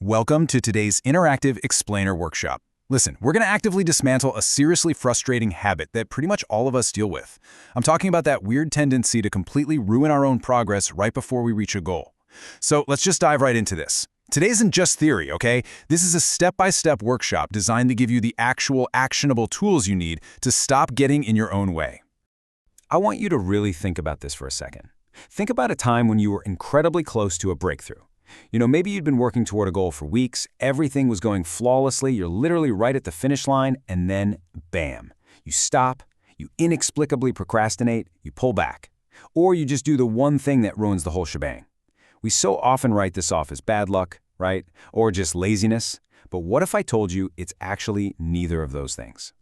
Welcome to today's interactive explainer workshop. Listen, we're going to actively dismantle a seriously frustrating habit that pretty much all of us deal with. I'm talking about that weird tendency to completely ruin our own progress right before we reach a goal. So let's just dive right into this. Today isn't just theory, okay? This is a step-by-step workshop designed to give you the actual actionable tools you need to stop getting in your own way. I want you to really think about this for a second. Think about a time when you were incredibly close to a breakthrough. Maybe you'd been working toward a goal for weeks, everything was going flawlessly, you're literally right at the finish line, and then, bam, you stop, you inexplicably procrastinate, you pull back. Or you just do the one thing that ruins the whole shebang. We so often write this off as bad luck, right? Or just laziness. But what if I told you it's actually neither of those things?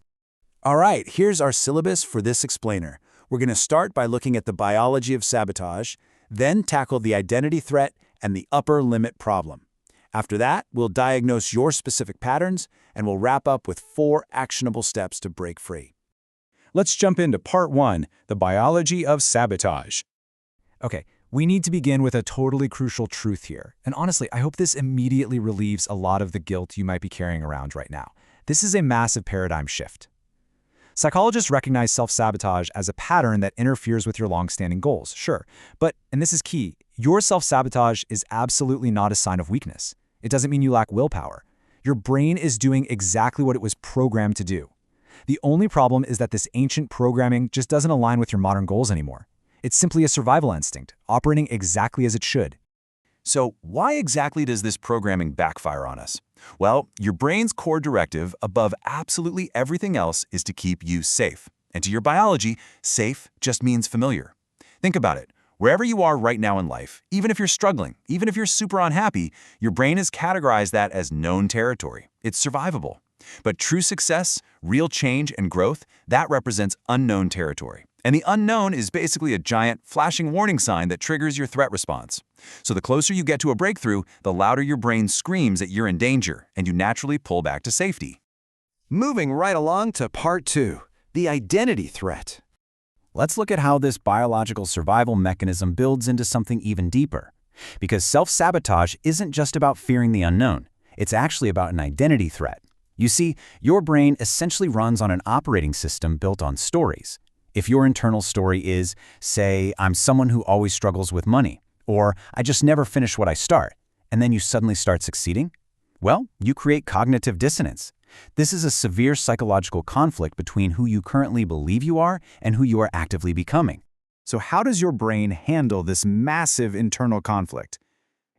All right, here's our syllabus for this explainer. We're going to start by looking at the biology of sabotage, then tackle the identity threat and the upper limit problem. After that, we'll diagnose your specific patterns, and we'll wrap up with 4 actionable steps to break free. Let's jump into part 1, the biology of sabotage. Okay, we need to begin with a totally crucial truth here. And honestly, I hope this immediately relieves a lot of the guilt you might be carrying around right now. This is a massive paradigm shift. Psychologists recognize self-sabotage as a pattern that interferes with your long-standing goals, sure. But, and this is key, your self-sabotage is absolutely not a sign of weakness. It doesn't mean you lack willpower. Your brain is doing exactly what it was programmed to do. The only problem is that this ancient programming just doesn't align with your modern goals anymore. It's simply a survival instinct, operating exactly as it should. So why exactly does this programming backfire on us? Well, your brain's core directive above absolutely everything else is to keep you safe. And to your biology, safe just means familiar. Think about it. Wherever you are right now in life, even if you're struggling, even if you're super unhappy, your brain has categorized that as known territory. It's survivable. But true success, real change, and growth, that represents unknown territory. And the unknown is basically a giant, flashing warning sign that triggers your threat response. So the closer you get to a breakthrough, the louder your brain screams that you're in danger, and you naturally pull back to safety. Moving right along to part 2, the identity threat. Let's look at how this biological survival mechanism builds into something even deeper. Because self-sabotage isn't just about fearing the unknown. It's actually about an identity threat. You see, your brain essentially runs on an operating system built on stories. If your internal story is, say, I'm someone who always struggles with money, or I just never finish what I start, and then you suddenly start succeeding, well, you create cognitive dissonance. This is a severe psychological conflict between who you currently believe you are and who you are actively becoming. So how does your brain handle this massive internal conflict?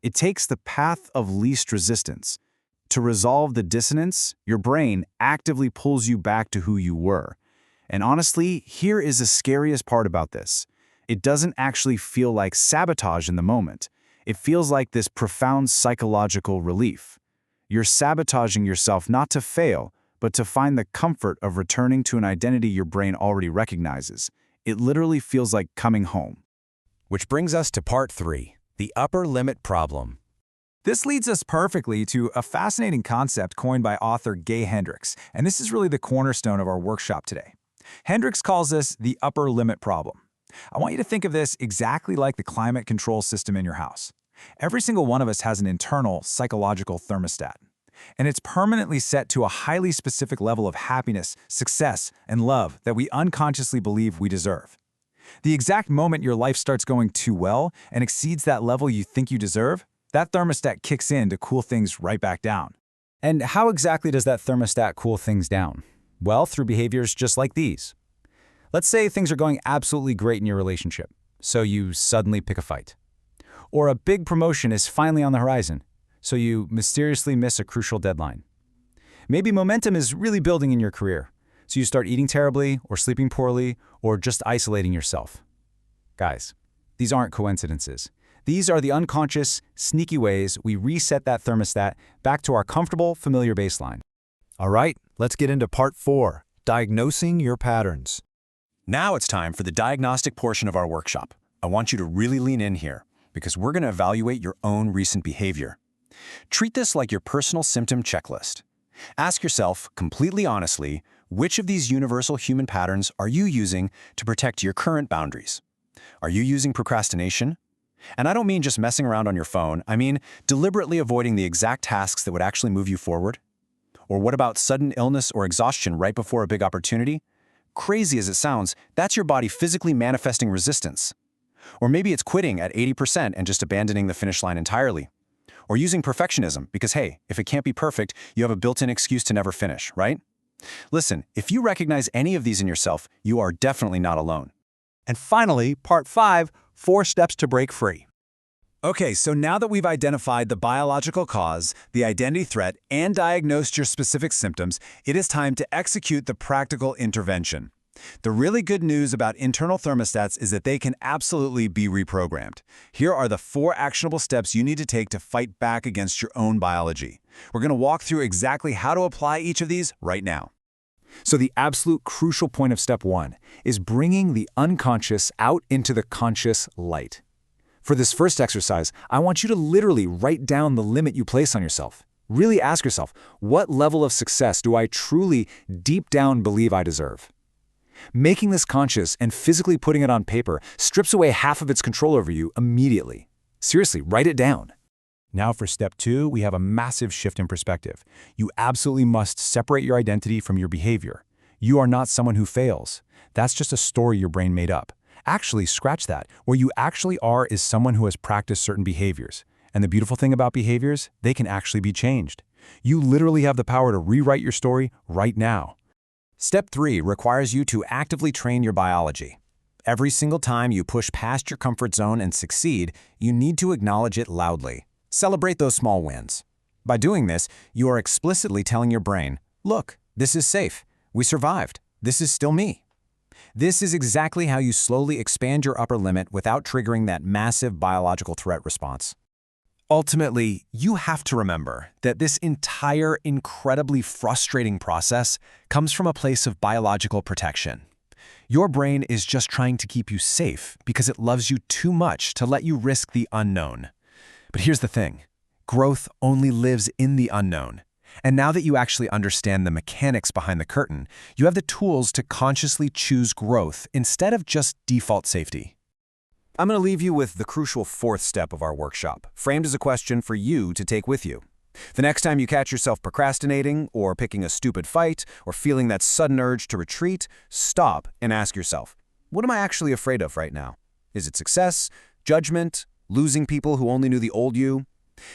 It takes the path of least resistance. To resolve the dissonance, your brain actively pulls you back to who you were. And honestly, here is the scariest part about this. It doesn't actually feel like sabotage in the moment. It feels like this profound psychological relief. You're sabotaging yourself not to fail, but to find the comfort of returning to an identity your brain already recognizes. It literally feels like coming home. Which brings us to part 3, the upper limit problem. This leads us perfectly to a fascinating concept coined by author Gay Hendricks, and this is really the cornerstone of our workshop today. Hendricks calls this the upper limit problem. I want you to think of this exactly like the climate control system in your house. Every single one of us has an internal psychological thermostat, and it's permanently set to a highly specific level of happiness, success, and love that we unconsciously believe we deserve. The exact moment your life starts going too well and exceeds that level you think you deserve, that thermostat kicks in to cool things right back down. And how exactly does that thermostat cool things down? Well, through behaviors just like these. Let's say things are going absolutely great in your relationship, so you suddenly pick a fight. Or a big promotion is finally on the horizon, so you mysteriously miss a crucial deadline. Maybe momentum is really building in your career, so you start eating terribly, or sleeping poorly, or just isolating yourself. Guys, these aren't coincidences. These are the unconscious, sneaky ways we reset that thermostat back to our comfortable, familiar baseline. All right, let's get into part 4, diagnosing your patterns. Now it's time for the diagnostic portion of our workshop. I want you to really lean in here, because we're going to evaluate your own recent behavior. Treat this like your personal symptom checklist. Ask yourself, completely honestly, which of these universal human patterns are you using to protect your current boundaries? Are you using procrastination? And I don't mean just messing around on your phone. I mean deliberately avoiding the exact tasks that would actually move you forward. Or what about sudden illness or exhaustion right before a big opportunity? Crazy as it sounds, that's your body physically manifesting resistance. Or maybe it's quitting at 80% and just abandoning the finish line entirely. Or using perfectionism because, hey, if it can't be perfect, you have a built-in excuse to never finish, right? Listen, if you recognize any of these in yourself, you are definitely not alone. And finally, part 5, 4 steps to break free. Okay, so now that we've identified the biological cause, the identity threat, and diagnosed your specific symptoms, it is time to execute the practical intervention. The really good news about internal thermostats is that they can absolutely be reprogrammed. Here are the 4 actionable steps you need to take to fight back against your own biology. We're going to walk through exactly how to apply each of these right now. So the absolute crucial point of step 1 is bringing the unconscious out into the conscious light. For this first exercise, I want you to literally write down the limit you place on yourself. Really ask yourself, what level of success do I truly, deep down, believe I deserve? Making this conscious and physically putting it on paper strips away half of its control over you immediately. Seriously, write it down. Now for step 2, we have a massive shift in perspective. You absolutely must separate your identity from your behavior. You are not someone who fails. That's just a story your brain made up. Actually, scratch that. What you actually are is someone who has practiced certain behaviors. And the beautiful thing about behaviors, they can actually be changed. You literally have the power to rewrite your story right now. Step 3 requires you to actively train your biology. Every single time you push past your comfort zone and succeed, you need to acknowledge it loudly. Celebrate those small wins. By doing this, you are explicitly telling your brain, look, this is safe. We survived. This is still me. This is exactly how you slowly expand your upper limit without triggering that massive biological threat response. Ultimately, you have to remember that this entire incredibly frustrating process comes from a place of biological protection. Your brain is just trying to keep you safe because it loves you too much to let you risk the unknown. But here's the thing. Growth only lives in the unknown. And now that you actually understand the mechanics behind the curtain, you have the tools to consciously choose growth instead of just default safety. I'm going to leave you with the crucial 4th step of our workshop, framed as a question for you to take with you. The next time you catch yourself procrastinating, or picking a stupid fight, or feeling that sudden urge to retreat, stop and ask yourself, what am I actually afraid of right now? Is it success, judgment, losing people who only knew the old you?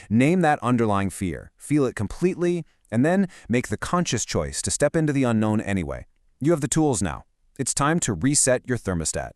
Name that underlying fear, feel it completely, and then make the conscious choice to step into the unknown anyway. You have the tools now. It's time to reset your thermostat.